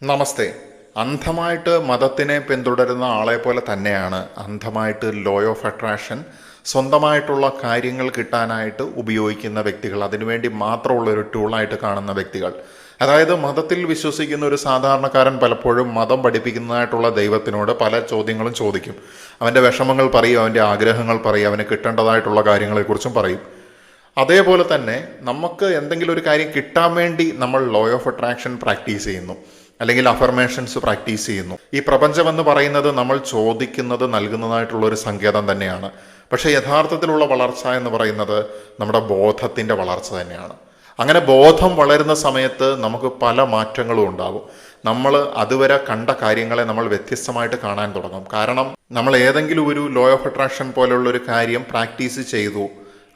നമസ്തേ. അന്ധമായിട്ട് മതത്തിനെ പിന്തുടരുന്ന ആളെ പോലെ തന്നെയാണ് അന്ധമായിട്ട് ലോ ഓഫ് അട്രാക്ഷൻ സ്വന്തമായിട്ടുള്ള കാര്യങ്ങൾ കിട്ടാനായിട്ട് ഉപയോഗിക്കുന്ന വ്യക്തികൾ, അതിനുവേണ്ടി മാത്രമുള്ള ഒരു ടൂളായിട്ട് കാണുന്ന വ്യക്തികൾ. അതായത് മതത്തിൽ വിശ്വസിക്കുന്ന ഒരു സാധാരണക്കാരൻ പലപ്പോഴും മതം പഠിപ്പിക്കുന്നതായിട്ടുള്ള ദൈവത്തിനോട് പല ചോദ്യങ്ങളും ചോദിക്കും. അവൻ്റെ വിഷമങ്ങൾ പറയും, അവൻ്റെ ആഗ്രഹങ്ങൾ പറയും, അവന് കിട്ടേണ്ടതായിട്ടുള്ള കാര്യങ്ങളെക്കുറിച്ചും പറയും. അതേപോലെ തന്നെ നമുക്ക് എന്തെങ്കിലും ഒരു കാര്യം കിട്ടാൻ വേണ്ടി നമ്മൾ ലോ ഓഫ് അട്രാക്ഷൻ പ്രാക്ടീസ് ചെയ്യുന്നു, അല്ലെങ്കിൽ അഫർമേഷൻസ് പ്രാക്ടീസ് ചെയ്യുന്നു. ഈ പ്രപഞ്ചമെന്ന് പറയുന്നത് നമ്മൾ ചോദിക്കുന്നത് നൽകുന്നതായിട്ടുള്ള ഒരു സങ്കേതം തന്നെയാണ്. പക്ഷേ യഥാർത്ഥത്തിലുള്ള വളർച്ച എന്ന് പറയുന്നത് നമ്മുടെ ബോധത്തിൻ്റെ വളർച്ച തന്നെയാണ്. അങ്ങനെ ബോധം വളരുന്ന സമയത്ത് നമുക്ക് പല മാറ്റങ്ങളും ഉണ്ടാകും. നമ്മൾ അതുവരെ കണ്ട കാര്യങ്ങളെ നമ്മൾ വ്യത്യസ്തമായിട്ട് കാണാൻ തുടങ്ങും. കാരണം നമ്മൾ ഏതെങ്കിലും ഒരു ലോ ഓഫ് അട്രാക്ഷൻ പോലെയുള്ള ഒരു കാര്യം പ്രാക്ടീസ് ചെയ്തു,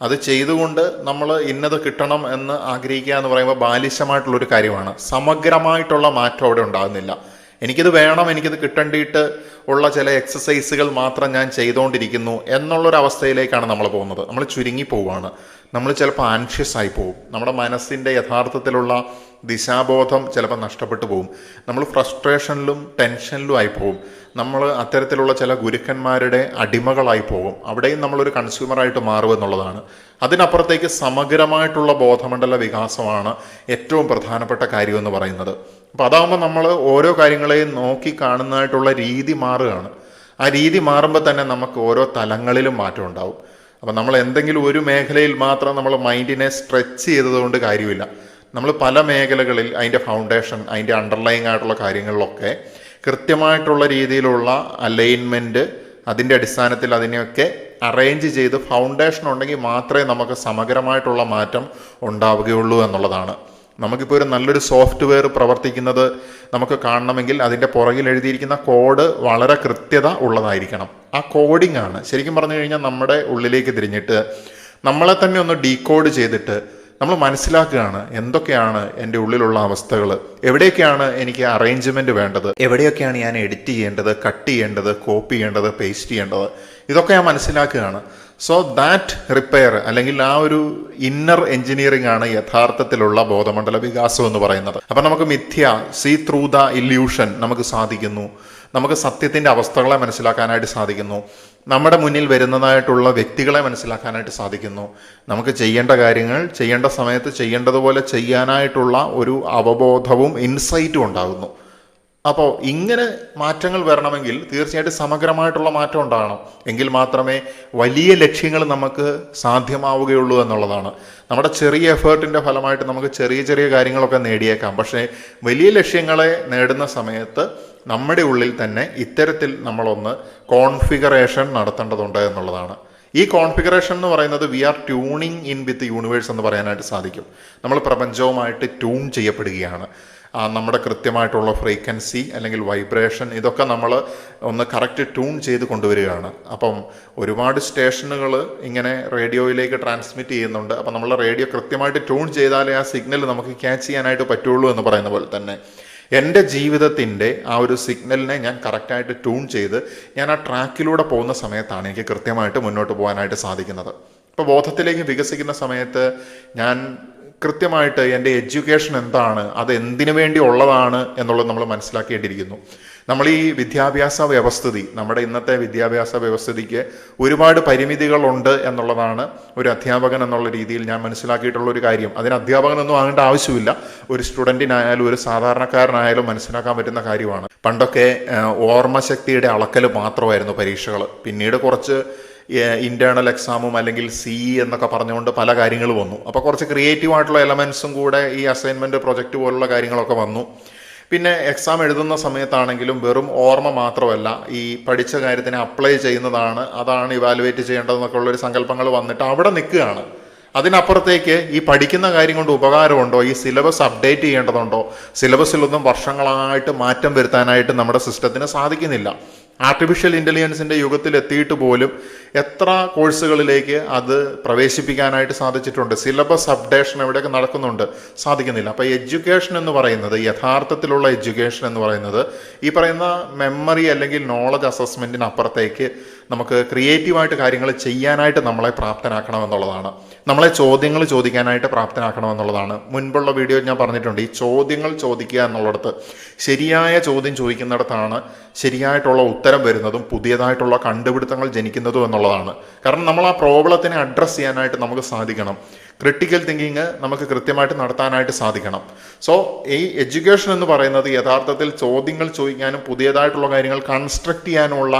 അത് ചെയ്തുകൊണ്ട് നമ്മൾ ഇന്നത് കിട്ടണം എന്ന് ആഗ്രഹിക്കുക എന്ന് പറയുമ്പോൾ ബാലിശമായിട്ടുള്ളൊരു കാര്യമാണ്. സമഗ്രമായിട്ടുള്ള മാറ്റം അവിടെ ഉണ്ടാകുന്നില്ല. എനിക്കിത് വേണം, എനിക്കിത് കിട്ടേണ്ടിയിട്ട് ഉള്ള ചില എക്സസൈസുകൾ മാത്രം ഞാൻ ചെയ്തുകൊണ്ടിരിക്കുന്നു എന്നുള്ളൊരവസ്ഥയിലേക്കാണ് നമ്മൾ പോകുന്നത്. നമ്മൾ ചുരുങ്ങി പോവുകയാണ്. നമ്മൾ ചിലപ്പോൾ ആൻഷ്യസ് ആയി പോകും. നമ്മുടെ മനസ്സിൻ്റെ യഥാർത്ഥത്തിലുള്ള ദിശാബോധം ചിലപ്പോൾ നഷ്ടപ്പെട്ടു പോകും. നമ്മൾ ഫ്രസ്ട്രേഷനിലും ടെൻഷനിലും ആയി പോകും. നമ്മൾ അത്തരത്തിലുള്ള ചില ഗുരുക്കന്മാരുടെ അടിമകളായി പോകും. അവിടെയും നമ്മളൊരു കൺസ്യൂമറായിട്ട് മാറുമെന്നുള്ളതാണ്. അതിനപ്പുറത്തേക്ക് സമഗ്രമായിട്ടുള്ള ബോധമണ്ഡല വികാസമാണ് ഏറ്റവും പ്രധാനപ്പെട്ട കാര്യമെന്ന് പറയുന്നത്. അപ്പോൾ അതാകുമ്പോൾ നമ്മൾ ഓരോ കാര്യങ്ങളെയും നോക്കി കാണുന്നതായിട്ടുള്ള രീതി മാറുകയാണ്. ആ രീതി മാറുമ്പോൾ തന്നെ നമുക്ക് ഓരോ തലങ്ങളിലും മാറ്റം ഉണ്ടാവും. അപ്പം നമ്മൾ എന്തെങ്കിലും ഒരു മേഖലയിൽ മാത്രം നമ്മൾ മൈൻഡിനെ സ്ട്രെച്ച് ചെയ്തതുകൊണ്ട് കാര്യമില്ല. നമ്മൾ പല മേഖലകളിൽ അതിൻ്റെ ഫൗണ്ടേഷൻ, അതിൻ്റെ അണ്ടർലൈങ് ആയിട്ടുള്ള കാര്യങ്ങളിലൊക്കെ കൃത്യമായിട്ടുള്ള രീതിയിലുള്ള അലൈൻമെൻറ്റ്, അതിൻ്റെ അടിസ്ഥാനത്തിൽ അതിനെയൊക്കെ അറേഞ്ച് ചെയ്ത് ഫൗണ്ടേഷൻ ഉണ്ടെങ്കിൽ മാത്രമേ നമുക്ക് സമഗ്രമായിട്ടുള്ള മാറ്റം ഉണ്ടാവുകയുള്ളൂ എന്നുള്ളതാണ്. നമുക്കിപ്പോൾ ഒരു നല്ലൊരു സോഫ്റ്റ്വെയർ പ്രവർത്തിക്കുന്നത് നമുക്ക് കാണണമെങ്കിൽ അതിൻ്റെ പുറകിൽ എഴുതിയിരിക്കുന്ന കോഡ് വളരെ കൃത്യത ഉള്ളതായിരിക്കണം. ആ കോഡിംഗ് ആണ് ശരിക്കും പറഞ്ഞു കഴിഞ്ഞാൽ നമ്മുടെ ഉള്ളിലേക്ക് തിരിഞ്ഞിട്ട് നമ്മളെ തന്നെ ഒന്ന് ഡീകോഡ് ചെയ്തിട്ട് നമ്മൾ മനസ്സിലാക്കുകയാണ് എന്തൊക്കെയാണ് എൻ്റെ ഉള്ളിലുള്ള അവസ്ഥകൾ, എവിടെയൊക്കെയാണ് എനിക്ക് അറേഞ്ച്മെൻറ്റ് വേണ്ടത്, എവിടെയൊക്കെയാണ് ഞാൻ എഡിറ്റ് ചെയ്യേണ്ടത്, കട്ട് ചെയ്യേണ്ടത്, കോപ്പി ചെയ്യേണ്ടത്, പേസ്റ്റ് ചെയ്യേണ്ടത്, ഇതൊക്കെ ഞാൻ മനസ്സിലാക്കുകയാണ്. സോ ദാറ്റ് റിപ്പയർ അല്ലെങ്കിൽ ആ ഒരു ഇന്നർ എഞ്ചിനീയറിംഗ് ആണ് യഥാർത്ഥത്തിലുള്ള ബോധമണ്ഡല വികാസം എന്ന് പറയുന്നത്. അപ്പം നമുക്ക് മിഥ്യ, സീ ത്രൂ ദ ഇല്യൂഷൻ നമുക്ക് സാധിക്കുന്നു. നമുക്ക് സത്യത്തിൻ്റെ അവസ്ഥകളെ മനസ്സിലാക്കാനായിട്ട് സാധിക്കുന്നു. നമ്മുടെ മുന്നിൽ വരുന്നതായിട്ടുള്ള വ്യക്തികളെ മനസ്സിലാക്കാനായിട്ട് സാധിക്കുന്നു. നമുക്ക് ചെയ്യേണ്ട കാര്യങ്ങൾ ചെയ്യേണ്ട സമയത്ത് ചെയ്യേണ്ടതുപോലെ ചെയ്യാനായിട്ടുള്ള ഒരു അവബോധവും ഇൻസൈറ്റും ഉണ്ടാകുന്നു. അപ്പോൾ ഇങ്ങനെ മാറ്റങ്ങൾ വരണമെങ്കിൽ തീർച്ചയായിട്ടും സമഗ്രമായിട്ടുള്ള മാറ്റം ഉണ്ടാകണം. എങ്കിൽ മാത്രമേ വലിയ ലക്ഷ്യങ്ങൾ നമുക്ക് സാധ്യമാവുകയുള്ളൂ എന്നുള്ളതാണ്. നമ്മുടെ ചെറിയ എഫേർട്ടിൻ്റെ ഫലമായിട്ട് നമുക്ക് ചെറിയ ചെറിയ കാര്യങ്ങളൊക്കെ നേടിയേക്കാം. പക്ഷേ വലിയ ലക്ഷ്യങ്ങളെ നേടുന്ന സമയത്ത് നമ്മുടെ ഉള്ളിൽ തന്നെ ഇത്തരത്തിൽ നമ്മളൊന്ന് കോൺഫിഗറേഷൻ നടത്തേണ്ടതുണ്ട് എന്നുള്ളതാണ്. ഈ കോൺഫിഗറേഷൻ എന്ന് പറയുന്നത് we are tuning in with universe എന്ന് പറയാനായിട്ട് സാധിക്കും. നമ്മൾ പ്രപഞ്ചവുമായിട്ട് ട്യൂൺ ചെയ്യപ്പെടുകയാണ്. നമ്മുടെ കൃത്യമായിട്ടുള്ള ഫ്രീക്വൻസി അല്ലെങ്കിൽ വൈബ്രേഷൻ ഇതൊക്കെ നമ്മൾ ഒന്ന് കറക്റ്റ് ട്യൂൺ ചെയ്ത് കൊണ്ടുവരികയാണ്. അപ്പം ഒരുപാട് സ്റ്റേഷനുകൾ ഇങ്ങനെ റേഡിയോയിലേക്ക് ട്രാൻസ്മിറ്റ് ചെയ്യുന്നുണ്ട്. അപ്പം നമ്മൾ റേഡിയോ കൃത്യമായിട്ട് ട്യൂൺ ചെയ്താലേ ആ സിഗ്നൽ നമുക്ക് ക്യാച്ച് ചെയ്യാനായിട്ട് പറ്റുള്ളൂ എന്ന് പറയുന്ന പോലെ തന്നെ എൻ്റെ ജീവിതത്തിൻ്റെ ആ ഒരു സിഗ്നലിനെ ഞാൻ കറക്റ്റായിട്ട് ട്യൂൺ ചെയ്ത് ഞാൻ ആ ട്രാക്കിലൂടെ പോകുന്ന സമയത്താണ് എനിക്ക് കൃത്യമായിട്ട് മുന്നോട്ട് പോകാനായിട്ട് സാധിക്കുന്നത്. ഇപ്പോൾ ബോധത്തിലേക്ക് വികസിക്കുന്ന സമയത്ത് ഞാൻ കൃത്യമായിട്ട് എൻ്റെ എഡ്യൂക്കേഷൻ എന്താണ്, അത് എന്തിനു വേണ്ടി ഉള്ളതാണ് എന്നുള്ളത് നമ്മൾ മനസ്സിലാക്കേണ്ടിയിരിക്കുന്നു. നമ്മൾ ഈ വിദ്യാഭ്യാസ വ്യവസ്ഥിതി, നമ്മുടെ ഇന്നത്തെ വിദ്യാഭ്യാസ വ്യവസ്ഥിതിക്ക് ഒരുപാട് പരിമിതികളുണ്ട് എന്നുള്ളതാണ് ഒരു അധ്യാപകൻ എന്നുള്ള രീതിയിൽ ഞാൻ മനസ്സിലാക്കിയിട്ടുള്ള ഒരു കാര്യം. അതിന് അധ്യാപകനൊന്നും ആകേണ്ട ആവശ്യമില്ല. ഒരു സ്റ്റുഡൻറ്റിനായാലും ഒരു സാധാരണക്കാരനായാലും മനസ്സിലാക്കാൻ പറ്റുന്ന കാര്യമാണ്. പണ്ടൊക്കെ ഓർമ്മശക്തിയുടെ അളക്കൽ മാത്രമായിരുന്നു പരീക്ഷകൾ. പിന്നീട് കുറച്ച് ഇൻറ്റേർണൽ എക്സാമും അല്ലെങ്കിൽ എന്നൊക്കെ പറഞ്ഞുകൊണ്ട് പല കാര്യങ്ങൾ വന്നു. അപ്പോൾ കുറച്ച് ക്രിയേറ്റീവ് ആയിട്ടുള്ള എലമെൻസും കൂടെ ഈ അസൈൻമെൻറ്റ്, പ്രൊജക്റ്റ് പോലുള്ള കാര്യങ്ങളൊക്കെ വന്നു. പിന്നെ എക്സാം എഴുതുന്ന സമയത്താണെങ്കിലും വെറും ഓർമ്മ മാത്രമല്ല, ഈ പഠിച്ച കാര്യത്തിനെ അപ്ലൈ ചെയ്യുന്നതാണ്, അതാണ് ഇവാലുവേറ്റ് ചെയ്യേണ്ടതെന്നൊക്കെ ഉള്ളൊരു സങ്കല്പങ്ങൾ വന്നിട്ട് അവിടെ നിൽക്കുകയാണ്. അതിനപ്പുറത്തേക്ക് ഈ പഠിക്കുന്ന കാര്യം കൊണ്ട് ഉപകാരമുണ്ടോ, ഈ സിലബസ് അപ്ഡേറ്റ് ചെയ്യേണ്ടതുണ്ടോ, സിലബസിലൊന്നും വർഷങ്ങളായിട്ട് മാറ്റം വരുത്താനായിട്ട് നമ്മുടെ സിസ്റ്റത്തിന് സാധിക്കുന്നില്ല. ആർട്ടിഫിഷ്യൽ ഇൻ്റലിജൻസിൻ്റെ യുഗത്തിൽ എത്തിയിട്ട് പോലും എത്ര കോഴ്സുകളിലേക്ക് അത് പ്രവേശിപ്പിക്കാനായിട്ട് സാധിച്ചിട്ടുണ്ട്. സിലബസ് അപ്ഡേഷൻ എവിടെയൊക്കെ നടക്കുന്നുണ്ട്, സാധിക്കുന്നില്ല. അപ്പോൾ എഡ്യൂക്കേഷൻ എന്ന് പറയുന്നത്, യഥാർത്ഥത്തിലുള്ള എഡ്യൂക്കേഷൻ എന്ന് പറയുന്നത് ഈ പറയുന്ന മെമ്മറി അല്ലെങ്കിൽ നോളജ് അസസ്മെൻറ്റിന് അപ്പുറത്തേക്ക് നമുക്ക് ക്രിയേറ്റീവായിട്ട് കാര്യങ്ങൾ ചെയ്യാനായിട്ട് നമ്മളെ പ്രാപ്തനാക്കണമെന്നുള്ളതാണ്. നമ്മളെ ചോദ്യങ്ങൾ ചോദിക്കാനായിട്ട് പ്രാപ്തനാക്കണമെന്നുള്ളതാണ്. മുൻപുള്ള വീഡിയോയിൽ ഞാൻ പറഞ്ഞിട്ടുണ്ട്, ഈ ചോദ്യങ്ങൾ ചോദിക്കുക എന്നുള്ളിടത്ത്, ശരിയായ ചോദ്യം ചോദിക്കുന്നിടത്താണ് ശരിയായിട്ടുള്ള ഉത്തരം വരുന്നതും പുതിയതായിട്ടുള്ള കണ്ടുപിടുത്തങ്ങൾ ജനിക്കുന്നതും എന്നുള്ളതാണ്. കാരണം നമ്മൾ ആ പ്രോബ്ലത്തിനെ അഡ്രസ്സ് ചെയ്യാനായിട്ട് നമുക്ക് സാധിക്കണം. ക്രിട്ടിക്കൽ തിങ്കിങ് നമുക്ക് കൃത്യമായിട്ട് നടത്താനായിട്ട് സാധിക്കണം. സോ ഈ എഡ്യൂക്കേഷൻ എന്ന് പറയുന്നത് യഥാർത്ഥത്തിൽ ചോദ്യങ്ങൾ ചോദിക്കാനും പുതിയതായിട്ടുള്ള കാര്യങ്ങൾ കൺസ്ട്രക്ട് ചെയ്യാനുമുള്ള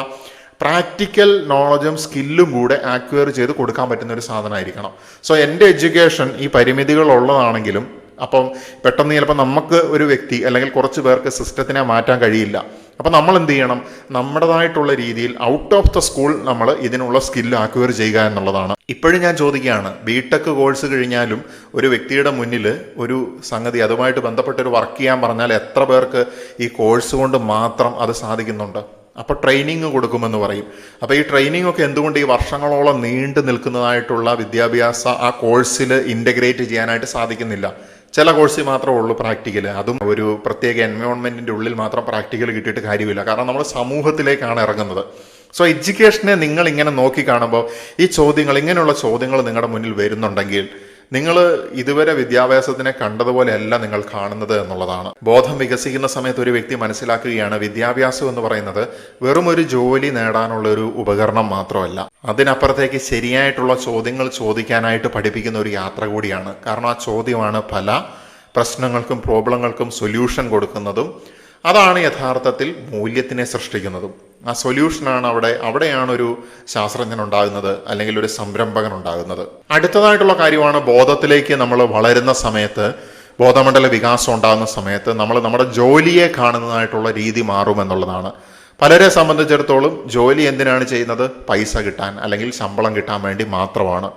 പ്രാക്ടിക്കൽ നോളജും സ്കില്ലും കൂടെ ആക്വയർ ചെയ്ത് കൊടുക്കാൻ പറ്റുന്ന ഒരു സാധനമായിരിക്കണം. സോ എൻ്റെ എഡ്യൂക്കേഷൻ ഈ പരിമിതികൾ ഉള്ളതാണെങ്കിലും അപ്പം പെട്ടെന്ന് ചിലപ്പോൾ നമുക്ക് ഒരു വ്യക്തി അല്ലെങ്കിൽ കുറച്ച് പേർക്ക് സിസ്റ്റത്തിനെ മാറ്റാൻ കഴിയില്ല. അപ്പം നമ്മൾ എന്ത് ചെയ്യണം? നമ്മുടേതായിട്ടുള്ള രീതിയിൽ ഔട്ട് ഓഫ് ദ സ്കൂൾ നമ്മൾ ഇതിനുള്ള സ്കില്ല് ആക്വയർ ചെയ്യുക എന്നുള്ളതാണ്. ഇപ്പോഴും ഞാൻ ചോദിക്കുകയാണ്, ബിടെക് കോഴ്സ് കഴിഞ്ഞാലും ഒരു വ്യക്തിയുടെ മുന്നിൽ ഒരു സംഗതി അതുമായിട്ട് ബന്ധപ്പെട്ടൊരു വർക്ക് ചെയ്യാൻ പറഞ്ഞാൽ എത്ര പേർക്ക് ഈ കോഴ്സ് കൊണ്ട് മാത്രം അത് സാധിക്കുന്നുണ്ട്? അപ്പോൾ ട്രെയിനിങ് കൊടുക്കുമെന്ന് പറയും. അപ്പോൾ ഈ ട്രെയിനിങ് ഒക്കെ എന്തുകൊണ്ട് ഈ വർഷങ്ങളോളം നീണ്ടു നിൽക്കുന്നതായിട്ടുള്ള വിദ്യാഭ്യാസ ആ കോഴ്സിൽ ഇൻ്റഗ്രേറ്റ് ചെയ്യാനായിട്ട് സാധിക്കുന്നില്ല? ചില കോഴ്സിൽ മാത്രമേ ഉള്ളൂ പ്രാക്ടിക്കൽ, അതും ഒരു പ്രത്യേക എൻവയോൺമെൻറ്റിൻ്റെ ഉള്ളിൽ മാത്രം പ്രാക്ടിക്കൽ കിട്ടിയിട്ട് കാര്യമില്ല. കാരണം നമ്മൾ സമൂഹത്തിലേക്കാണ് ഇറങ്ങുന്നത്. സോ എഡ്യൂക്കേഷനെ നിങ്ങൾ ഇങ്ങനെ നോക്കി കാണുമ്പോൾ ഈ ചോദ്യങ്ങൾ, ഇങ്ങനെയുള്ള ചോദ്യങ്ങൾ നിങ്ങളുടെ മുന്നിൽ വരുന്നുണ്ടെങ്കിൽ നിങ്ങൾ ഇതുവരെ വിദ്യാഭ്യാസത്തിനെ കണ്ടതുപോലെയല്ല നിങ്ങൾ കാണുന്നത് എന്നുള്ളതാണ്. ബോധം വികസിക്കുന്ന സമയത്ത് ഒരു വ്യക്തി മനസ്സിലാക്കുകയാണ്, വിദ്യാഭ്യാസം എന്ന് പറയുന്നത് വെറും ഒരു ജോലി നേടാനുള്ള ഒരു ഉപകരണം മാത്രമല്ല, അതിനപ്പുറത്തേക്ക് ശരിയായിട്ടുള്ള ചോദ്യങ്ങൾ ചോദിക്കാനായിട്ട് പഠിപ്പിക്കുന്ന ഒരു യാത്ര കൂടിയാണ്. കാരണം ആ ചോദ്യമാണ് പല പ്രശ്നങ്ങൾക്കും പ്രോബ്ലങ്ങൾക്കും സൊല്യൂഷൻ കൊടുക്കുന്നതും അതാണ് യഥാർത്ഥത്തിൽ മൂല്യത്തിനെ സൃഷ്ടിക്കുന്നതും. ആ സൊല്യൂഷനാണ് അവിടെയാണ് ഒരു ശാസ്ത്രജ്ഞൻ ഉണ്ടാകുന്നത്, അല്ലെങ്കിൽ ഒരു സംരംഭകൻ ഉണ്ടാകുന്നത്. അടുത്തതായിട്ടുള്ള കാര്യമാണ്, ബോധത്തിലേക്ക് നമ്മൾ വളരുന്ന സമയത്ത്, ബോധമണ്ഡല വികാസം ഉണ്ടാകുന്ന സമയത്ത് നമ്മൾ നമ്മുടെ ജോലിയെ കാണുന്നതായിട്ടുള്ള രീതി മാറുമെന്നുള്ളതാണ്. പലരെ സംബന്ധിച്ചിടത്തോളം ജോലി എന്തിനാണ് ചെയ്യുന്നത്? പൈസ കിട്ടാൻ അല്ലെങ്കിൽ ശമ്പളം കിട്ടാൻ വേണ്ടി മാത്രമാണ്.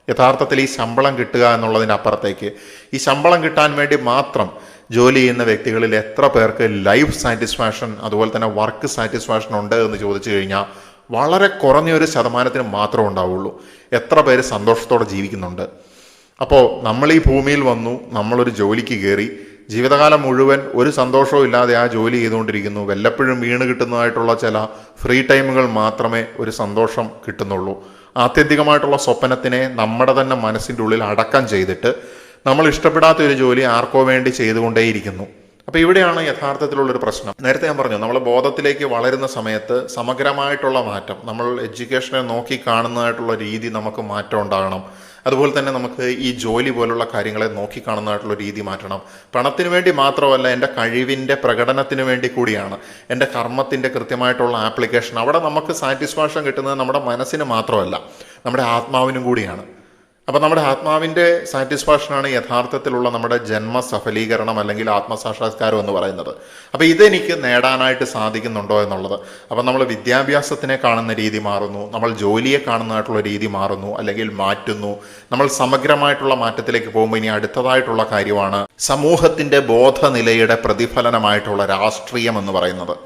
യഥാർത്ഥത്തിൽ ഈ ശമ്പളം കിട്ടുക എന്നുള്ളതിനപ്പുറത്തേക്ക് ഈ ശമ്പളം കിട്ടാൻ വേണ്ടി മാത്രം ജോലി ചെയ്യുന്ന വ്യക്തികളിൽ എത്ര പേർക്ക് ലൈഫ് സാറ്റിസ്ഫാക്ഷൻ അതുപോലെ തന്നെ വർക്ക് സാറ്റിസ്ഫാക്ഷൻ ഉണ്ട് എന്ന് ചോദിച്ചു കഴിഞ്ഞാൽ വളരെ കുറഞ്ഞൊരു ശതമാനത്തിന് മാത്രമേ ഉണ്ടാവുള്ളൂ. എത്ര പേര് സന്തോഷത്തോടെ ജീവിക്കുന്നുണ്ട്? അപ്പോൾ നമ്മൾ ഈ ഭൂമിയിൽ വന്നു, നമ്മളൊരു ജോലിക്ക് കയറി, ജീവിതകാലം മുഴുവൻ ഒരു സന്തോഷവും ഇല്ലാതെ ആ ജോലി ചെയ്തുകൊണ്ടിരിക്കുന്നു. വല്ലപ്പോഴും വീണ് കിട്ടുന്നതായിട്ടുള്ള ചില ഫ്രീ ടൈമുകൾ മാത്രമേ ഒരു സന്തോഷം കിട്ടുന്നുള്ളൂ. ആത്യന്തികമായിട്ടുള്ള സ്വപ്നത്തിനെ നമ്മുടെ തന്നെ മനസ്സിൻ്റെ ഉള്ളിൽ അടക്കം ചെയ്തിട്ട് നമ്മൾ ഇഷ്ടപ്പെടാത്ത ഒരു ജോലി ആർക്കോ വേണ്ടി ചെയ്തുകൊണ്ടേയിരിക്കുന്നു. അപ്പോൾ ഇവിടെയാണ് യഥാർത്ഥത്തിലുള്ളൊരു പ്രശ്നം. നേരത്തെ ഞാൻ പറഞ്ഞു, നമ്മൾ ബോധത്തിലേക്ക് വളരുന്ന സമയത്ത് സമഗ്രമായിട്ടുള്ള മാറ്റം, നമ്മൾ എഡ്യൂക്കേഷനെ നോക്കി കാണുന്നതായിട്ടുള്ള രീതി നമുക്ക് മാറ്റം ഉണ്ടാകണം. അതുപോലെ തന്നെ നമുക്ക് ഈ ജോലി പോലുള്ള കാര്യങ്ങളെ നോക്കിക്കാണുന്നതായിട്ടുള്ള രീതി മാറ്റണം. പണത്തിന് വേണ്ടി മാത്രമല്ല, എൻ്റെ കഴിവിൻ്റെ പ്രകടനത്തിന് വേണ്ടി കൂടിയാണ്, എൻ്റെ കർമ്മത്തിൻ്റെ കൃത്യമായിട്ടുള്ള ആപ്ലിക്കേഷൻ. അവിടെ നമുക്ക് സാറ്റിസ്ഫാക്ഷൻ കിട്ടുന്നത് നമ്മുടെ മനസ്സിന് മാത്രമല്ല, നമ്മുടെ ആത്മാവിനും കൂടിയാണ്. അപ്പോൾ നമ്മുടെ ആത്മാവിൻ്റെ സാറ്റിസ്ഫാക്ഷനാണ് യഥാർത്ഥത്തിലുള്ള നമ്മുടെ ജന്മ സഫലീകരണം അല്ലെങ്കിൽ ആത്മസാക്ഷാത്കാരം എന്ന് പറയുന്നത്. അപ്പോൾ ഇതെനിക്ക് നേടാനായിട്ട് സാധിക്കുന്നുണ്ടോ എന്നുള്ളത്. അപ്പോൾ നമ്മൾ വിദ്യാഭ്യാസത്തിനെ കാണുന്ന രീതി മാറുന്നു, നമ്മൾ ജോലിയെ കാണുന്നതായിട്ടുള്ള രീതി മാറുന്നു അല്ലെങ്കിൽ മാറ്റുന്നു. നമ്മൾ സമഗ്രമായിട്ടുള്ള മാറ്റത്തിലേക്ക് പോകുമ്പോൾ ഇനി അടുത്തതായിട്ടുള്ള കാര്യമാണ് സമൂഹത്തിൻ്റെ ബോധനിലയുടെ പ്രതിഫലനമായിട്ടുള്ള രാഷ്ട്രീയം എന്ന് പറയുന്നത്.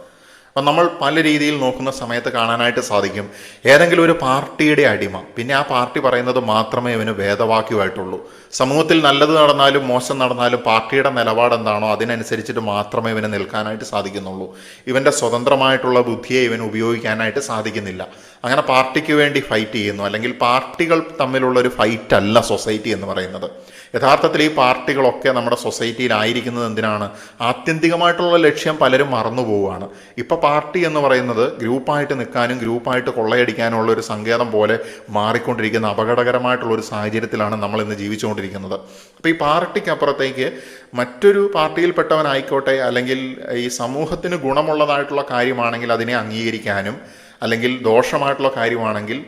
അപ്പം നമ്മൾ പല രീതിയിൽ നോക്കുന്ന സമയത്ത് കാണാനായിട്ട് സാധിക്കും, ഏതെങ്കിലും ഒരു പാർട്ടിയുടെ അടിമ, പിന്നെ ആ പാർട്ടി പറയുന്നത് മാത്രമേ ഇവന് വേദവാക്യമായിട്ടുള്ളൂ. സമൂഹത്തിൽ നല്ലത് നടന്നാലും മോശം നടന്നാലും പാർട്ടിയുടെ നിലപാട് എന്താണോ അതിനനുസരിച്ചിട്ട് മാത്രമേ ഇവന് നിൽക്കാനായിട്ട് സാധിക്കുന്നുള്ളൂ. ഇവൻ്റെ സ്വതന്ത്രമായിട്ടുള്ള ബുദ്ധിയെ ഇവന് ഉപയോഗിക്കാനായിട്ട് സാധിക്കുന്നില്ല. അങ്ങനെ പാർട്ടിക്ക് വേണ്ടി ഫൈറ്റ് ചെയ്യുന്നു, അല്ലെങ്കിൽ പാർട്ടികൾ തമ്മിലുള്ള ഒരു ഫൈറ്റ് അല്ല സൊസൈറ്റി എന്ന് പറയുന്നത്. യഥാർത്ഥത്തിൽ ഈ പാർട്ടികളൊക്കെ നമ്മുടെ സൊസൈറ്റിയിലായിരിക്കുന്നത് എന്തിനാണ്? ആത്യന്തികമായിട്ടുള്ള ലക്ഷ്യം പലരും മറന്നു പോവുകയാണ്. ഇപ്പം പാർട്ടി എന്ന് പറയുന്നത് ഗ്രൂപ്പായിട്ട് നിൽക്കാനും ഗ്രൂപ്പായിട്ട് കൊള്ളയടിക്കാനുള്ള ഒരു സങ്കേതം പോലെ മാറിക്കൊണ്ടിരിക്കുന്ന അപകടകരമായിട്ടുള്ള ഒരു സാഹചര്യത്തിലാണ് നമ്മൾ ഇന്ന് ജീവിച്ചുകൊണ്ടിരിക്കുന്നത്. അപ്പോൾ ഈ പാർട്ടിക്കപ്പുറത്തേക്ക് മറ്റൊരു പാർട്ടിയിൽപ്പെട്ടവനായിക്കോട്ടെ, അല്ലെങ്കിൽ ഈ സമൂഹത്തിന് ഗുണമുള്ളതായിട്ടുള്ള കാര്യമാണെങ്കിൽ അതിനെ അംഗീകരിക്കാനും, അല്ലെങ്കിൽ ദോഷമായിട്ടുള്ള കാര്യമാണെങ്കിൽ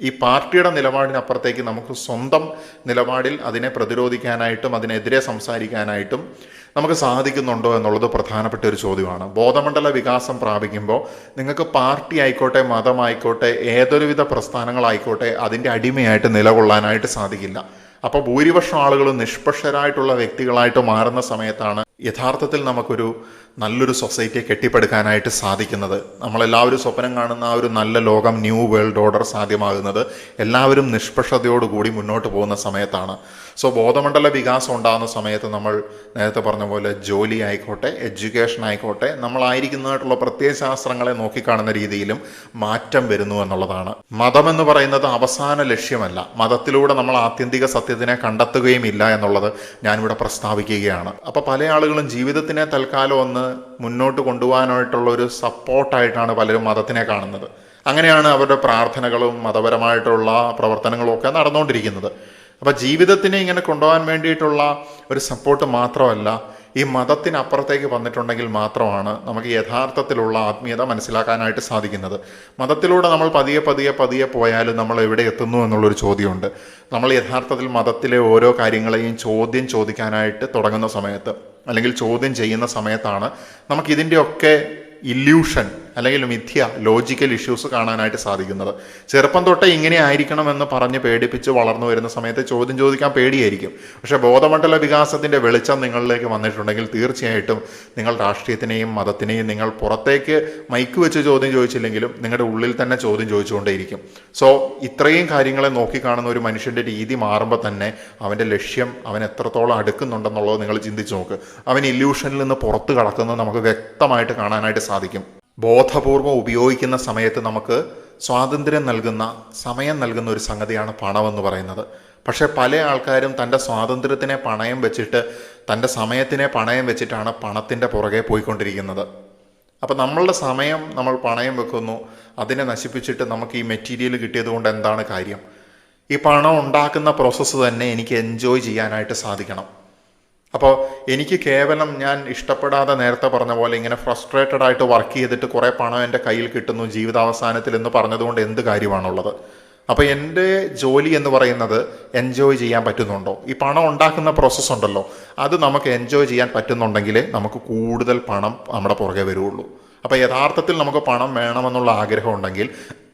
ഈ പാർട്ടിയുടെ നിലപാടിനപ്പുറത്തേക്ക് നമുക്ക് സ്വന്തം നിലപാടിൽ അതിനെ പ്രതിരോധിക്കാനായിട്ടും അതിനെതിരെ സംസാരിക്കാനായിട്ടും നമുക്ക് സാധിക്കുന്നുണ്ടോ എന്നുള്ളത് പ്രധാനപ്പെട്ട ഒരു ചോദ്യമാണ്. ബോധമണ്ഡല വികാസം പ്രാപിക്കുമ്പോൾ നിങ്ങൾക്ക് പാർട്ടി ആയിക്കോട്ടെ, മതമായിക്കോട്ടെ, ഏതൊരുവിധ പ്രസ്ഥാനങ്ങളായിക്കോട്ടെ അതിൻ്റെ അടിമയായിട്ട് നിലകൊള്ളാനായിട്ട് സാധിക്കില്ല. അപ്പോൾ ഭൂരിപക്ഷം ആളുകൾ നിഷ്പക്ഷരായിട്ടുള്ള വ്യക്തികളായിട്ട് മാറുന്ന സമയത്താണ് യഥാർത്ഥത്തിൽ നമുക്കൊരു നല്ലൊരു സൊസൈറ്റിയെ കെട്ടിപ്പടുക്കാനായിട്ട് സാധിക്കുന്നത്. നമ്മളെല്ലാവരും സ്വപ്നം കാണുന്ന ആ ഒരു നല്ല ലോകം, ന്യൂ വേൾഡ് ഓർഡർ സാധ്യമാകുന്നത് എല്ലാവരും നിഷ്പക്ഷതയോടുകൂടി മുന്നോട്ട് പോകുന്ന സമയത്താണ്. സോ ബോധമണ്ഡല വികാസം ഉണ്ടാകുന്ന സമയത്ത് നമ്മൾ നേരത്തെ പറഞ്ഞ പോലെ ജോലി ആയിക്കോട്ടെ, എഡ്യൂക്കേഷൻ ആയിക്കോട്ടെ, നമ്മളായിരിക്കുന്നതായിട്ടുള്ള പ്രത്യയശാസ്ത്രങ്ങളെ നോക്കിക്കാണുന്ന രീതിയിലും മാറ്റം വരുന്നു എന്നുള്ളതാണ്. മതമെന്ന് പറയുന്നത് അവസാന ലക്ഷ്യമല്ല. മതത്തിലൂടെ നമ്മൾ ആത്യന്തിക സത്യത്തിനെ കണ്ടെത്തുകയും ഇല്ല എന്നുള്ളത് ഞാനിവിടെ പ്രസ്താവിക്കുകയാണ്. അപ്പോൾ പല ആളുകളും ജീവിതത്തിനെ തൽക്കാലം ഒന്ന് മുന്നോട്ട് കൊണ്ടുപോകാനായിട്ടുള്ള ഒരു സപ്പോർട്ടായിട്ടാണ് പലരും മതത്തിനെ കാണുന്നത്. അങ്ങനെയാണ് അവരുടെ പ്രാർത്ഥനകളും മതപരമായിട്ടുള്ള പ്രവർത്തനങ്ങളും ഒക്കെ നടന്നുകൊണ്ടിരിക്കുന്നത്. അപ്പോൾ ജീവിതത്തിനെ ഇങ്ങനെ കൊണ്ടുപോകാൻ വേണ്ടിയിട്ടുള്ള ഒരു സപ്പോർട്ട് മാത്രമല്ല, ഈ മതത്തിനപ്പുറത്തേക്ക് വന്നിട്ടുണ്ടെങ്കിൽ മാത്രമാണ് നമുക്ക് യഥാർത്ഥത്തിലുള്ള ആത്മീയത മനസ്സിലാക്കാനായിട്ട് സാധിക്കുന്നത്. മതത്തിലൂടെ നമ്മൾ പതിയെ പോയാലും നമ്മൾ എവിടെ എത്തുന്നു എന്നുള്ളൊരു ചോദ്യമുണ്ട്. നമ്മൾ യഥാർത്ഥത്തിൽ മതത്തിലെ ഓരോ കാര്യങ്ങളെയും ചോദിക്കാനായിട്ട് തുടങ്ങുന്ന സമയത്ത്, അല്ലെങ്കിൽ ചോദ്യം ചെയ്യുന്ന സമയത്താണ് നമുക്കിതിൻ്റെയൊക്കെ ഇല്യൂഷൻ അല്ലെങ്കിൽ മിഥ്യ ലോജിക്കൽ ഇഷ്യൂസ് കാണാനായിട്ട് സാധിക്കുന്നത്. ചെറുപ്പം തൊട്ടേ ഇങ്ങനെ ആയിരിക്കണമെന്ന് പറഞ്ഞ് പേടിപ്പിച്ച് വളർന്നു വരുന്ന സമയത്ത് ചോദ്യം ചോദിക്കാൻ പേടിയായിരിക്കും. പക്ഷേ ബോധമണ്ഡല വികാസത്തിൻ്റെ വെളിച്ചം നിങ്ങളിലേക്ക് വന്നിട്ടുണ്ടെങ്കിൽ തീർച്ചയായിട്ടും നിങ്ങൾ രാഷ്ട്രീയത്തിനെയും മതത്തിനെയും നിങ്ങൾ പുറത്തേക്ക് മൈക്ക് വെച്ച് ചോദ്യം ചോദിച്ചില്ലെങ്കിലും നിങ്ങളുടെ ഉള്ളിൽ തന്നെ ചോദ്യം ചോദിച്ചുകൊണ്ടേയിരിക്കും. സോ ഇത്രയും കാര്യങ്ങളെ നോക്കിക്കാണുന്ന ഒരു മനുഷ്യൻ്റെ രീതി മാറുമ്പോൾ തന്നെ അവൻ്റെ ലക്ഷ്യം അവൻ എത്രത്തോളം അടുക്കുന്നുണ്ടെന്നുള്ളത് നിങ്ങൾ ചിന്തിച്ച് നോക്ക്. അവൻ ഇല്യൂഷനിൽ നിന്ന് പുറത്ത് കടക്കുന്നത് നമുക്ക് വ്യക്തമായിട്ട് കാണാനായിട്ട് സാധിക്കും. ബോധപൂർവം ഉപയോഗിക്കുന്ന സമയത്ത് നമുക്ക് സ്വാതന്ത്ര്യം നൽകുന്ന, സമയം നൽകുന്ന ഒരു സംഗതിയാണ് പണമെന്ന് പറയുന്നത്. പക്ഷേ പല ആൾക്കാരും തൻ്റെ സ്വാതന്ത്ര്യത്തിനെ പണയം വെച്ചിട്ട്, തൻ്റെ സമയത്തിനെ പണയം വെച്ചിട്ടാണ് പണത്തിൻ്റെ പുറകെ പോയിക്കൊണ്ടിരിക്കുന്നത്. അപ്പോൾ നമ്മളുടെ സമയം നമ്മൾ പണയം വെക്കുന്നു, അതിനെ നശിപ്പിച്ചിട്ട് നമുക്ക് ഈ മെറ്റീരിയൽ കിട്ടിയത് കൊണ്ട് എന്താണ് കാര്യം? ഈ പണം ഉണ്ടാക്കുന്ന പ്രോസസ്സ് തന്നെ എനിക്ക് എൻജോയ് ചെയ്യാനായിട്ട് സാധിക്കണം. അപ്പോൾ എനിക്ക് കേവലം ഞാൻ ഇഷ്ടപ്പെടാതെ നേരത്തെ പറഞ്ഞ പോലെ ഇങ്ങനെ ഫ്രസ്ട്രേറ്റഡ് ആയിട്ട് വർക്ക് ചെയ്തിട്ട് കുറേ പണം എൻ്റെ കയ്യിൽ കിട്ടുന്നു ജീവിതാവസാനത്തിൽ എന്ന് പറഞ്ഞതുകൊണ്ട് എന്ത് കാര്യമാണുള്ളത്? അപ്പോൾ എൻ്റെ ജോലി എന്ന് പറയുന്നത് എൻജോയ് ചെയ്യാൻ പറ്റുന്നുണ്ടോ? ഈ പണം ഉണ്ടാക്കുന്ന പ്രോസസ്സ് ഉണ്ടല്ലോ, അത് നമുക്ക് എൻജോയ് ചെയ്യാൻ പറ്റുന്നുണ്ടെങ്കിലേ നമുക്ക് കൂടുതൽ പണം നമ്മുടെ പുറകെ വരുള്ളൂ. അപ്പോൾ യഥാർത്ഥത്തിൽ നമുക്ക് പണം വേണമെന്നുള്ള ആഗ്രഹം ഉണ്ടെങ്കിൽ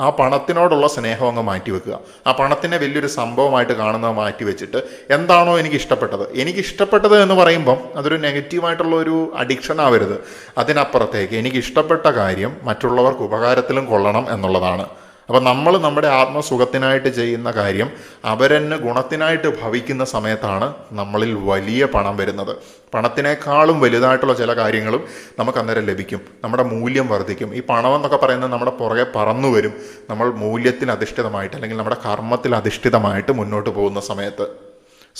ആ പണത്തിനോടുള്ള സ്നേഹം അങ്ങ് മാറ്റിവെക്കുക. ആ പണത്തിനെ വലിയൊരു സംഭവമായിട്ട് കാണുന്നത് മാറ്റി വെച്ചിട്ട് എന്താണോ എനിക്കിഷ്ടപ്പെട്ടത് എന്ന് പറയുമ്പം അതൊരു നെഗറ്റീവായിട്ടുള്ള ഒരു അഡിക്ഷൻ ആവരുത്. അതിനപ്പുറത്തേക്ക് എനിക്ക് ഇഷ്ടപ്പെട്ട കാര്യം മറ്റുള്ളവർക്ക് ഉപകാരത്തിലും കൊള്ളണം എന്നുള്ളതാണ്. അപ്പം നമ്മൾ നമ്മുടെ ആത്മസുഖത്തിനായിട്ട് ചെയ്യുന്ന കാര്യം അവരെന്നെ ഗുണത്തിനായിട്ട് ഭവിക്കുന്ന സമയത്താണ് നമ്മളിൽ വലിയ പണം വരുന്നത്. പണത്തിനേക്കാളും വലുതായിട്ടുള്ള ചില കാര്യങ്ങളും നമുക്ക് അന്നേരം ലഭിക്കും. നമ്മുടെ മൂല്യം വർദ്ധിക്കും. ഈ പണം എന്നൊക്കെ പറയുന്നത് നമ്മുടെ പുറകെ പറന്നു വരും. നമ്മൾ മൂല്യത്തിൽ അധിഷ്ഠിതമായിട്ട് അല്ലെങ്കിൽ നമ്മുടെ കർമ്മത്തിൽ അധിഷ്ഠിതമായിട്ട് മുന്നോട്ട് പോകുന്ന സമയത്ത്.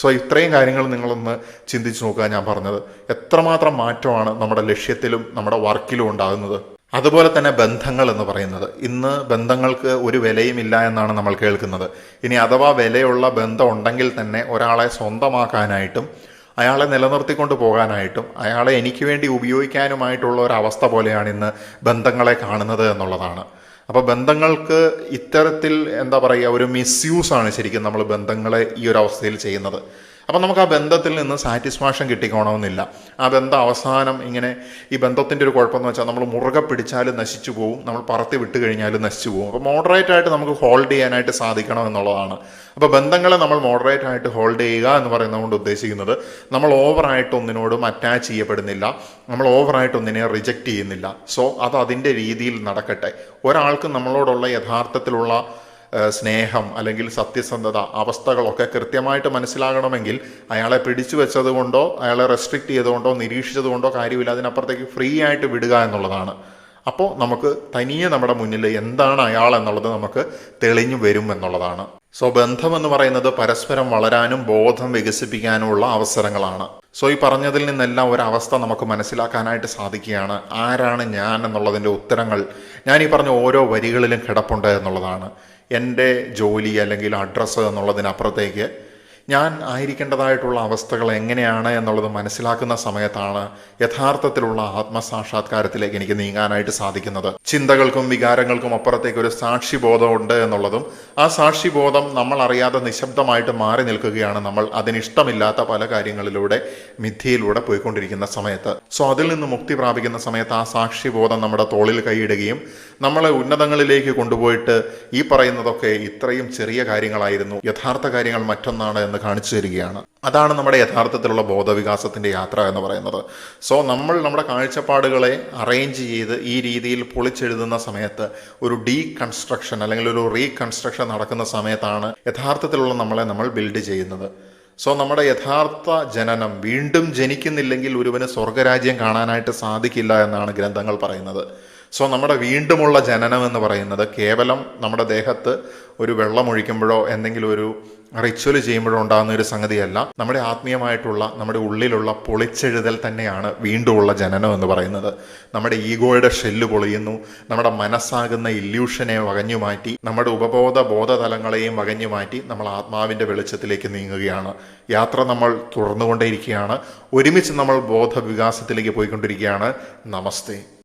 സോ ഇത്രയും കാര്യങ്ങൾ നിങ്ങളൊന്ന് ചിന്തിച്ച് നോക്കുക. ഞാൻ പറഞ്ഞത് എത്രമാത്രം മാറ്റമാണ് നമ്മുടെ ലക്ഷ്യത്തിലും നമ്മുടെ വർക്കിലും ഉണ്ടാകുന്നത്. അതുപോലെ തന്നെ ബന്ധങ്ങൾ എന്ന് പറയുന്നത്, ഇന്ന് ബന്ധങ്ങൾക്ക് ഒരു വിലയുമില്ല എന്നാണ് നമ്മൾ കേൾക്കുന്നത്. ഇനി അഥവാ വിലയുള്ള ബന്ധം ഉണ്ടെങ്കിൽ തന്നെ ഒരാളെ സ്വന്തമാക്കാനായിട്ടും അയാളെ നിലനിർത്തിക്കൊണ്ട് പോകാനായിട്ടും അയാളെ എനിക്ക് വേണ്ടി ഉപയോഗിക്കാനുമായിട്ടുള്ള ഒരവസ്ഥ പോലെയാണ് ഇന്ന് ബന്ധങ്ങളെ കാണുന്നത് എന്നുള്ളതാണ്. അപ്പോൾ ബന്ധങ്ങൾക്ക് ഇത്തരത്തിൽ എന്താ പറയുക, ഒരു മിസ്യൂസാണ് ശരിക്കും നമ്മൾ ബന്ധങ്ങളെ ഈ ഒരു അവസ്ഥയിൽ ചെയ്യുന്നത്. അപ്പം നമുക്ക് ആ ബന്ധത്തിൽ നിന്ന് സാറ്റിസ്ഫാക്ഷൻ കിട്ടിക്കോണമെന്നില്ല. ആ ബന്ധം അവസാനം ഇങ്ങനെ, ഈ ബന്ധത്തിൻ്റെ ഒരു കുഴപ്പമെന്ന് വെച്ചാൽ നമ്മൾ മുറുകെ പിടിച്ചാലും നശിച്ചു പോകും, നമ്മൾ പറത്തി വിട്ട് കഴിഞ്ഞാലും നശിച്ചു പോകും. അപ്പോൾ മോഡറേറ്റായിട്ട് നമുക്ക് ഹോൾഡ് ചെയ്യാനായിട്ട് സാധിക്കണം എന്നുള്ളതാണ്. അപ്പോൾ ബന്ധങ്ങളെ നമ്മൾ മോഡറേറ്റായിട്ട് ഹോൾഡ് ചെയ്യുക എന്ന് പറയുന്നതുകൊണ്ട് ഉദ്ദേശിക്കുന്നത് നമ്മൾ ഓവറായിട്ട് ഒന്നിനോടും അറ്റാച്ച് ചെയ്യപ്പെടുന്നില്ല, നമ്മൾ ഓവറായിട്ട് ഒന്നിനെ റിജക്റ്റ് ചെയ്യുന്നില്ല. സോ അത് അതിൻ്റെ രീതിയിൽ നടക്കട്ടെ. ഒരാൾക്ക് നമ്മളോടുള്ള യഥാർത്ഥത്തിലുള്ള സ്നേഹം അല്ലെങ്കിൽ സത്യസന്ധത അവസ്ഥകളൊക്കെ കൃത്യമായിട്ട് മനസ്സിലാകണമെങ്കിൽ അയാളെ പിടിച്ചു വെച്ചതുകൊണ്ടോ അയാളെ റെസ്ട്രിക്റ്റ് ചെയ്തുകൊണ്ടോ നിരീക്ഷിച്ചതുകൊണ്ടോ കാര്യമില്ല. അതിനപ്പുറത്തേക്ക് ഫ്രീ ആയിട്ട് വിടുക എന്നുള്ളതാണ്. അപ്പോൾ നമുക്ക് തനിയെ നമ്മുടെ മുന്നിൽ എന്താണ് അയാൾ എന്നുള്ളത് നമുക്ക് തെളിഞ്ഞു വരും എന്നുള്ളതാണ്. സോ ബന്ധം എന്ന് പറയുന്നത് പരസ്പരം വളരാനും ബോധം വികസിപ്പിക്കാനുമുള്ള അവസരങ്ങളാണ്. സോ ഈ പറഞ്ഞതിൽ നിന്നെല്ലാം ഒരവസ്ഥ നമുക്ക് മനസ്സിലാക്കാനായിട്ട് സാധിക്കുകയാണ്. ആരാണ് ഞാൻ എന്നുള്ളതിൻ്റെ ഉത്തരങ്ങൾ ഞാൻ ഈ പറഞ്ഞ ഓരോ വരികളിലും കിടപ്പുണ്ട് എന്നുള്ളതാണ്. എൻ്റെ ജോലി അല്ലെങ്കിൽ അഡ്രസ്സ് എന്നുള്ളതിനപ്പുറത്തേക്ക് ഞാൻ ആയിരിക്കേണ്ടതായിട്ടുള്ള അവസ്ഥകൾ എങ്ങനെയാണ് എന്നുള്ളത് മനസ്സിലാക്കുന്ന സമയത്താണ് യഥാർത്ഥത്തിലുള്ള ആത്മസാക്ഷാത്കാരത്തിലേക്ക് എനിക്ക് നീങ്ങാനായിട്ട് സാധിക്കുന്നത്. ചിന്തകൾക്കും വികാരങ്ങൾക്കും അപ്പുറത്തേക്ക് ഒരു സാക്ഷിബോധമുണ്ട് എന്നുള്ളതും, ആ സാക്ഷിബോധം നമ്മൾ അറിയാതെ നിശബ്ദമായിട്ട് മാറി നിൽക്കുകയാണ് നമ്മൾ അതിനിഷ്ടമില്ലാത്ത പല കാര്യങ്ങളിലൂടെ മിഥ്യയിലൂടെ പോയിക്കൊണ്ടിരിക്കുന്ന സമയത്ത്. സോ അതിൽ നിന്ന് മുക്തി പ്രാപിക്കുന്ന സമയത്ത് ആ സാക്ഷിബോധം നമ്മുടെ തോളിൽ കൈയിടുകയും നമ്മളെ ഉന്നതങ്ങളിലേക്ക് കൊണ്ടുപോയിട്ട് ഈ പറയുന്നതൊക്കെ ഇത്രയും ചെറിയ കാര്യങ്ങളായിരുന്നു, യഥാർത്ഥ കാര്യങ്ങൾ മറ്റൊന്നാണ് എന്ന് കാണിച്ചു തരികയാണ്. അതാണ് നമ്മുടെ യഥാർത്ഥത്തിലുള്ള ബോധവികാസത്തിൻ്റെ യാത്ര എന്ന് പറയുന്നത്. സോ നമ്മൾ നമ്മുടെ കാഴ്ചപ്പാടുകളെ അറേഞ്ച് ചെയ്ത് ഈ രീതിയിൽ പൊളിച്ചെഴുതുന്ന സമയത്ത് ഒരു ഡീകൺസ്ട്രക്ഷൻ അല്ലെങ്കിൽ ഒരു റീകൺസ്ട്രക്ഷൻ നടക്കുന്ന സമയത്താണ് യഥാർത്ഥത്തിലുള്ള നമ്മളെ നമ്മൾ ബിൽഡ് ചെയ്യുന്നത്. സോ നമ്മുടെ യഥാർത്ഥ ജനനം, വീണ്ടും ജനിക്കുന്നില്ലെങ്കിൽ ഒരുവന് സ്വർഗരാജ്യം കാണാനായിട്ട് സാധിക്കില്ല എന്നാണ് ഗ്രന്ഥങ്ങൾ പറയുന്നത്. സോ നമ്മുടെ വീണ്ടുമുള്ള ജനനം എന്ന് പറയുന്നത് കേവലം നമ്മുടെ ദേഹത്ത് ഒരു വെള്ളം ഒഴിക്കുമ്പോഴോ എന്തെങ്കിലും ഒരു റിച്വൽ ചെയ്യുമ്പോഴോ ഉണ്ടാകുന്ന ഒരു സംഗതിയല്ല. നമ്മുടെ ആത്മീയമായിട്ടുള്ള നമ്മുടെ ഉള്ളിലുള്ള പൊളിച്ചെഴുതൽ തന്നെയാണ് വീണ്ടുമുള്ള ജനനം എന്ന് പറയുന്നത്. നമ്മുടെ ഈഗോയുടെ ഷെല്ല് പൊളിയുന്നു, നമ്മുടെ മനസ്സാകുന്ന ഇല്യൂഷനെ വകഞ്ഞു മാറ്റി, നമ്മുടെ ബോധതലങ്ങളെയും വകഞ്ഞു മാറ്റി നമ്മൾ ആത്മാവിൻ്റെ വെളിച്ചത്തിലേക്ക് നീങ്ങുകയാണ്. യാത്ര നമ്മൾ തുടർന്നുകൊണ്ടേയിരിക്കുകയാണ്. ഒരുമിച്ച് നമ്മൾ ബോധവികാസത്തിലേക്ക് പോയിക്കൊണ്ടിരിക്കുകയാണ്. നമസ്തേ.